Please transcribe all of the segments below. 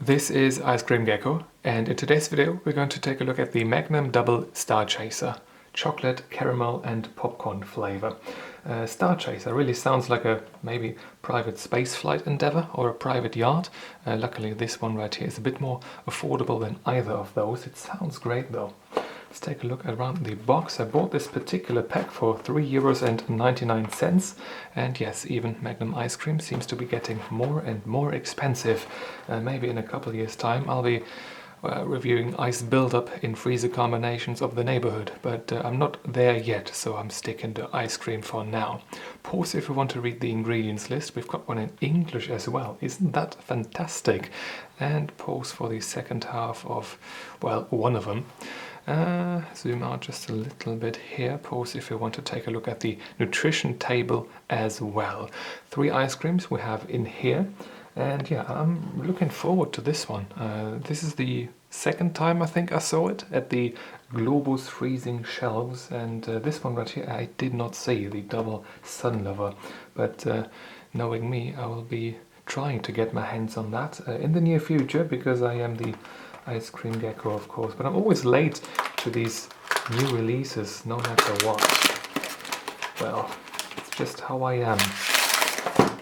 This is Ice Cream Gecko, and in today's video we're going to take a look at the Magnum Double Starchaser. Chocolate, caramel and popcorn flavor. Starchaser really sounds like a maybe private space flight endeavor or a private yacht. Luckily this one right here is a bit more affordable than either of those. It sounds great though. Let's take a look around the box. I bought this particular pack for €3.99, and yes, even Magnum ice cream seems to be getting more and more expensive. Maybe in a couple of years time I'll be reviewing ice build-up in freezer combinations of the neighborhood, but I'm not there yet, so I'm sticking to ice cream for now. Pause if you want to read the ingredients list. We've got one in English as well. Isn't that fantastic? And pause for the second half of, well, one of them. Zoom out just a little bit here. Pause if you want to take a look at the nutrition table as well. 3 ice creams we have in here. And yeah, I'm looking forward to this one. This is the second time I think I saw it at the Globus freezing shelves, and this one right here I did not see, the double sun lover, but knowing me, I will be trying to get my hands on that in the near future, because I am the Ice Cream Gecko, of course, but I'm always late to these new releases, no matter what. Well, it's just how I am.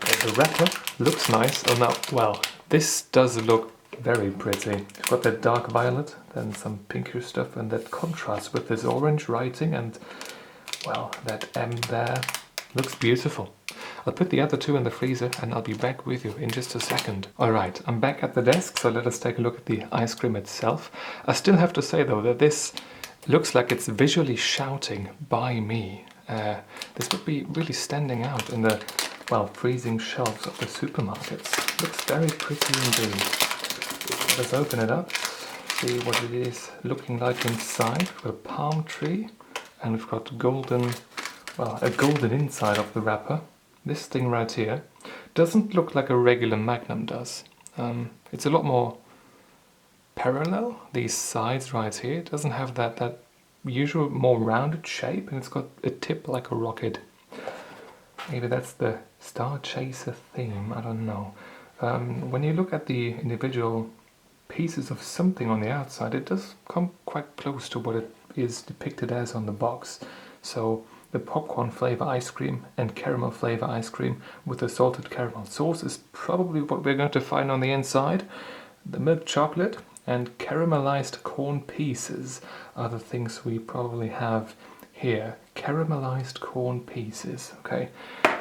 The wrapper looks nice. Oh no, well, this does look very pretty. You've got that dark violet, then some pinkish stuff, and that contrast with this orange writing, and well, that M there looks beautiful. I'll put the other 2 in the freezer and I'll be back with you in just a second. Alright, I'm back at the desk, so let us take a look at the ice cream itself. I still have to say though that this looks like it's visually shouting, "Buy me." This would be really standing out in the, well, freezing shelves of the supermarkets. Looks very pretty indeed. Let's open it up, see what it is looking like inside. We've got a palm tree, and we've got golden, well, a golden inside of the wrapper. This thing right here doesn't look like a regular Magnum does. It's a lot more parallel, these sides right here. It doesn't have that usual more rounded shape, and it's got a tip like a rocket. Maybe that's the Starchaser theme, I don't know. When you look at the individual pieces of something on the outside, it does come quite close to what it is depicted as on the box. So the popcorn flavor ice cream and caramel flavor ice cream with the salted caramel sauce is probably what we're going to find on the inside. The milk chocolate and caramelized corn pieces are the things we probably have here. Caramelized corn pieces. Okay,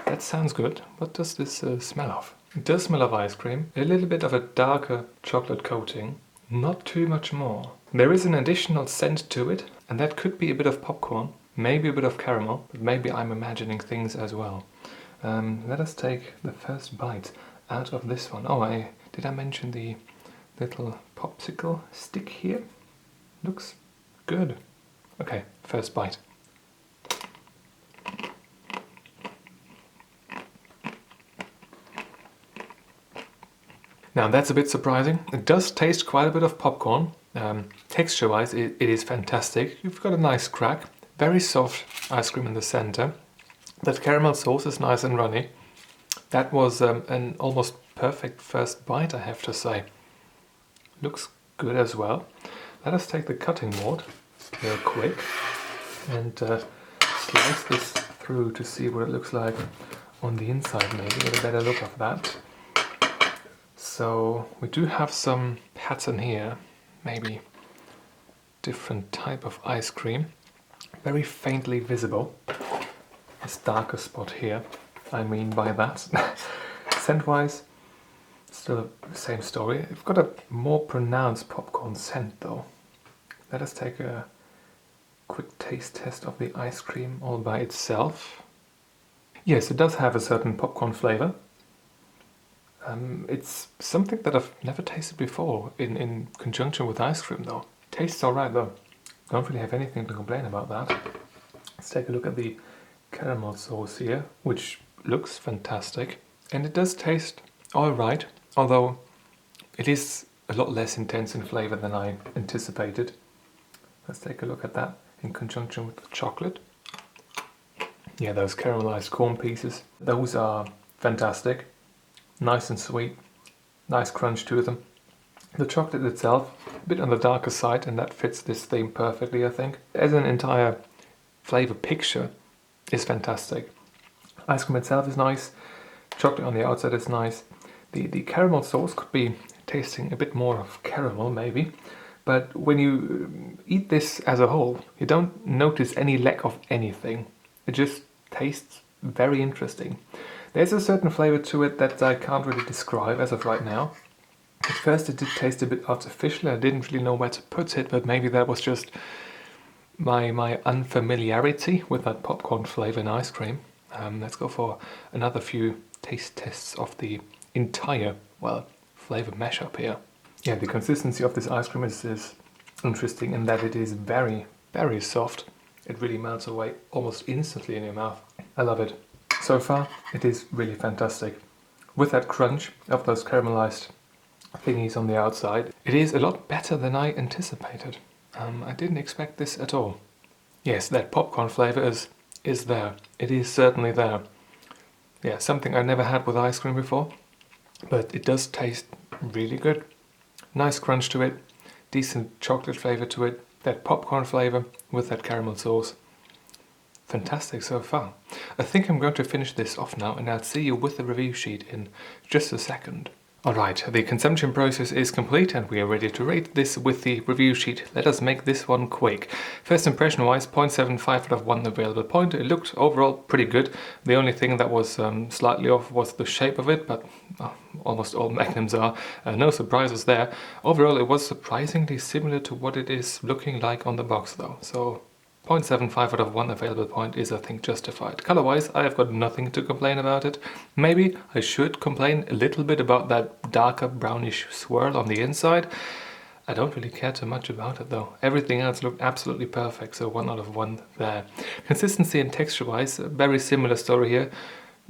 that sounds good. What does this smell of? It does smell of ice cream. A little bit of a darker chocolate coating. Not too much more. There is an additional scent to it, and that could be a bit of popcorn, maybe a bit of caramel, but maybe I'm imagining things as well. Let us take the first bite out of this one. Oh, did I mention the little popsicle stick here? Looks good. Okay, first bite. Now that's a bit surprising. It does taste quite a bit of popcorn. Texture-wise, it is fantastic. You've got a nice crack. Very soft ice cream in the center. That caramel sauce is nice and runny. That was an almost perfect first bite, I have to say. Looks good as well. Let us take the cutting board real quick and slice this through to see what it looks like on the inside, maybe get a better look of that. So we do have some pattern here, maybe different type of ice cream, very faintly visible. This darker spot here, I mean by that. Scent-wise, still the same story. We've got a more pronounced popcorn scent though. Let us take a quick taste test of the ice cream all by itself. Yes, it does have a certain popcorn flavor. It's something that I've never tasted before in conjunction with ice cream though. Tastes alright though. Don't really have anything to complain about that. Let's take a look at the caramel sauce here, which looks fantastic. And it does taste alright, although it is a lot less intense in flavor than I anticipated. Let's take a look at that in conjunction with the chocolate. Yeah, those caramelized corn pieces, those are fantastic. Nice and sweet, nice crunch to them. The chocolate itself, a bit on the darker side, and that fits this theme perfectly, I think. As an entire flavor picture, is fantastic. Ice cream itself is nice, chocolate on the outside is nice. The caramel sauce could be tasting a bit more of caramel maybe, but when you eat this as a whole, you don't notice any lack of anything. It just tastes very interesting. There's a certain flavor to it that I can't really describe as of right now. At first it did taste a bit artificial, I didn't really know where to put it, but maybe that was just my unfamiliarity with that popcorn flavor in ice cream. Let's go for another few taste tests of the entire, well, flavor mashup here. Yeah, the consistency of this ice cream is interesting in that it is very, very soft. It really melts away almost instantly in your mouth. I love it. So far, it is really fantastic. With that crunch of those caramelized thingies on the outside, it is a lot better than I anticipated. I didn't expect this at all. Yes, that popcorn flavor is there. It is certainly there. Yeah, something I never had with ice cream before, but it does taste really good. Nice crunch to it, decent chocolate flavor to it, that popcorn flavor with that caramel sauce. Fantastic so far. I think I'm going to finish this off now, and I'll see you with the review sheet in just a second. Alright, the consumption process is complete and we are ready to rate this with the review sheet. Let us make this one quick. First impression wise, 0.75 out of 1 available point. It looked overall pretty good. The only thing that was slightly off was the shape of it, but almost all Magnums are. No surprises there. Overall it was surprisingly similar to what it is looking like on the box though. So 0.75 out of 1 available point is, I think, justified. Color-wise, I have got nothing to complain about it. Maybe I should complain a little bit about that darker brownish swirl on the inside. I don't really care too much about it though. Everything else looked absolutely perfect, so 1 out of 1 there. Consistency and texture-wise, a very similar story here.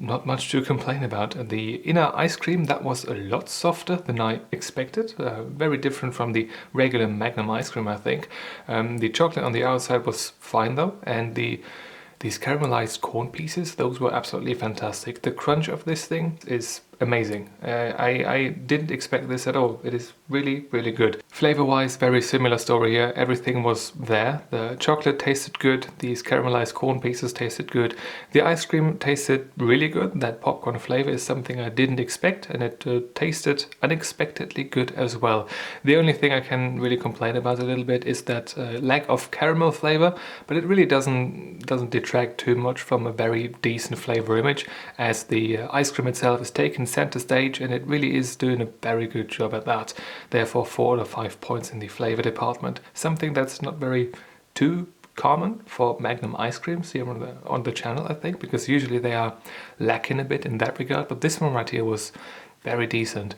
Not much to complain about. The inner ice cream, that was a lot softer than I expected. Very different from the regular Magnum ice cream, I think. The chocolate on the outside was fine though, and these caramelized corn pieces, those were absolutely fantastic. The crunch of this thing is amazing. I didn't expect this at all. It is really, really good. Flavor-wise, very similar story here. Everything was there. The chocolate tasted good. These caramelized corn pieces tasted good. The ice cream tasted really good. That popcorn flavor is something I didn't expect, and it tasted unexpectedly good as well. The only thing I can really complain about a little bit is that lack of caramel flavor, but it really doesn't detract too much from a very decent flavor image, as the ice cream itself is taken center stage and it really is doing a very good job at that. Therefore 4 out of 5 points in the flavor department. Something that's not very too common for Magnum ice creams here on the channel, I think, because usually they are lacking a bit in that regard, but this one right here was very decent.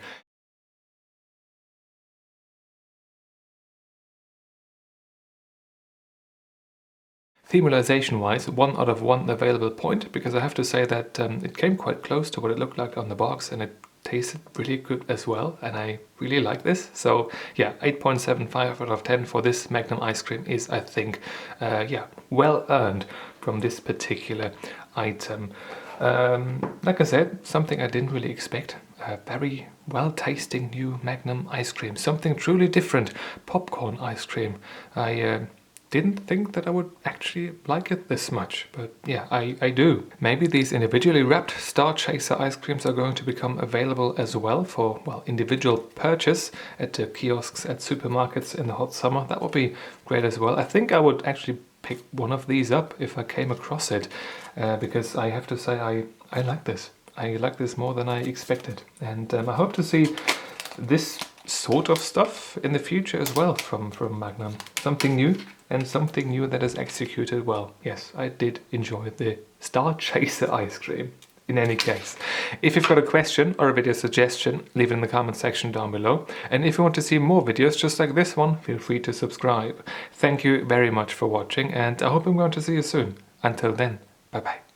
Themalization wise, 1 out of 1 available point, because I have to say that it came quite close to what it looked like on the box, and it tasted really good as well, and I really like this. So yeah, 8.75 out of 10 for this Magnum ice cream is, I think, yeah, well earned from this particular item. Like I said, something I didn't really expect. A very well tasting new Magnum ice cream, something truly different. Popcorn ice cream. I didn't think that I would actually like it this much, but yeah, I do. Maybe these individually wrapped Starchaser ice creams are going to become available as well for, well, individual purchase at the kiosks at supermarkets in the hot summer. That would be great as well. I think I would actually pick one of these up if I came across it, because I have to say I like this. I like this more than I expected, and I hope to see this sort of stuff in the future as well from Magnum. Something new, and something new that is executed well. Yes, I did enjoy the Starchaser ice cream. In any case, if you've got a question or a video suggestion, leave it in the comment section down below. And if you want to see more videos just like this one, feel free to subscribe. Thank you very much for watching, and I hope I'm going to see you soon. Until then, bye bye.